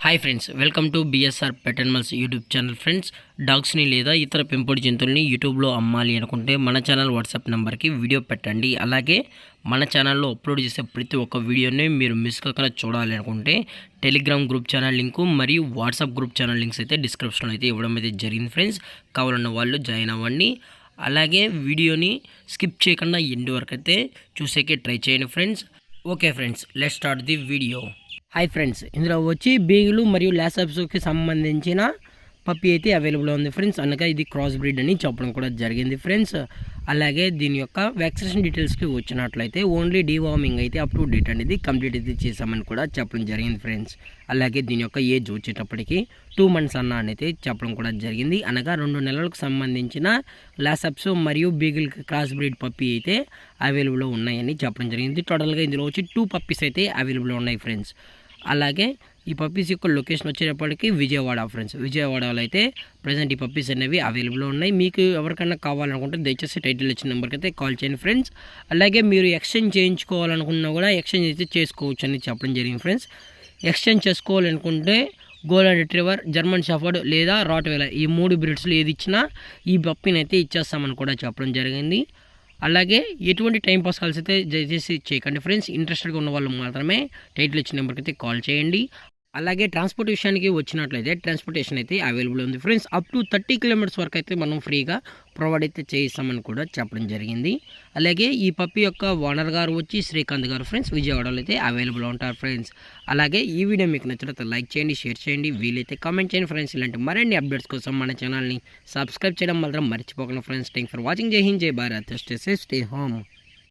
Hi friends, welcome to B S R pet animals YouTube channel. Friends, డాగ్స్ని లేదా ఇతర పెంపుడు జంతువుల్ని యూట్యూబ్లో అమ్మాలి అనుకుంటే మన ఛానల్ వాట్సాప్ నెంబర్కి వీడియో పెట్టండి. అలాగే మన ఛానల్లో అప్లోడ్ చేసే ప్రతి ఒక్క వీడియోని మీరు మిస్ కాకుండా చూడాలి అనుకుంటే టెలిగ్రామ్ గ్రూప్ ఛానల్ లింకు మరియు వాట్సాప్ గ్రూప్ ఛానల్ లింక్స్ అయితే డిస్క్రిప్షన్లో అయితే ఇవ్వడం అయితే జరిగింది. ఫ్రెండ్స్, కావాలన్న వాళ్ళు జాయిన్ అవ్వండి. అలాగే వీడియోని స్కిప్ చేయకుండా ఎండ్ వరకు అయితే చూసేకే ట్రై చేయండి friends. Okay friends, let's start the video. Hi friends, ఇందులో వచ్చి బీగులు మరియు ల్యాసప్స్కి సంబంధించిన పప్పి అయితే అవైలబుల్ ఉంది ఫ్రెండ్స్. అనగా ఇది క్రాస్ బ్రీడ్ అని చెప్పడం కూడా జరిగింది ఫ్రెండ్స్. అలాగే దీని యొక్క వ్యాక్సినేషన్ డీటెయిల్స్కి వచ్చినట్లయితే ఓన్లీ డీవార్మింగ్ అయితే అప్ టు డేట్ అనేది కంప్లీట్ అయితే చేసామని కూడా చెప్పడం జరిగింది ఫ్రెండ్స్. అలాగే దీని యొక్క ఏజ్ వచ్చేటప్పటికి 2 months అన్న అయితే చెప్పడం కూడా జరిగింది. అనగా 2 నెలలకు సంబంధించిన ల్యాసప్స్ మరియు బీగిల్ క్రాస్ బ్రీడ్ పప్పి అయితే అవైలబుల్లో ఉన్నాయని చెప్పడం జరిగింది. టోటల్గా ఇందులో వచ్చి 2 పప్పీస్ అయితే అవైలబుల్లో ఉన్నాయి ఫ్రెండ్స్. అలాగే ఈ పప్పీస్ యొక్క లొకేషన్ వచ్చేటప్పటికి విజయవాడ ఫ్రెండ్స్. విజయవాడలో అయితే ప్రజెంట్ ఈ పప్పీస్ అనేవి అవైలబుల్లో ఉన్నాయి. మీకు ఎవరికైనా కావాలనుకుంటే దయచేసి టైటిల్ ఇచ్చిన నెంబర్కి అయితే కాల్ చేయండి ఫ్రెండ్స్. అలాగే మీరు ఎక్స్చేంజ్ చేయించుకోవాలనుకున్నా కూడా ఎక్స్చేంజ్ అయితే చేసుకోవచ్చు అని చెప్పడం జరిగింది ఫ్రెండ్స్. ఎక్స్చేంజ్ చేసుకోవాలనుకుంటే గోల్డెన్ రిట్రీవర్, జర్మన్ షెఫర్డ్ లేదా రాట్వెలర్ ఈ 3 బ్రీడ్స్లో ఏది ఇచ్చినా ఈ పప్పీని అయితే ఇచ్చేస్తామని కూడా చెప్పడం జరిగింది. అలాగే ఎటువంటి టైం పాస్ కాల్స్ అయితే దయచేసి చేయకండి ఫ్రెండ్స్. ఇంట్రెస్టెడ్గా ఉన్న వాళ్ళు మాత్రమే టైటిల్ ఇచ్చిన నెంబర్కి అయితే కాల్ చేయండి. అలాగే ట్రాన్స్పోర్టేషన్కి వచ్చినట్లయితే ట్రాన్స్పోర్టేషన్ అయితే అవైలబుల్ ఉంది ఫ్రెండ్స్. అప్ టు 30 kilometers వరకు అయితే మనం ఫ్రీగా ప్రొవైడ్ అయితే చేయిస్తామని కూడా చెప్పడం జరిగింది. అలాగే ఈ పప్పి యొక్క ఓనర్ గారు వచ్చి శ్రీకాంత్ గారు ఫ్రెండ్స్. విజయవాడలో అయితే అవైలబుల్ ఉంటారు ఫ్రెండ్స్. అలాగే ఈ వీడియో మీకు నచ్చినట్లయితే లైక్ చేయండి, షేర్ చేయండి, వీలైతే కామెంట్ చేయండి ఫ్రెండ్స్. ఇలాంటి మరిన్ని అప్డేట్స్ కోసం మన ఛానల్ని సబ్స్క్రైబ్ చేయడం మాత్రం మర్చిపోకండి ఫ్రెండ్స్. Thank for watching. జై హింద్, జై Bharat, stay safe, stay home.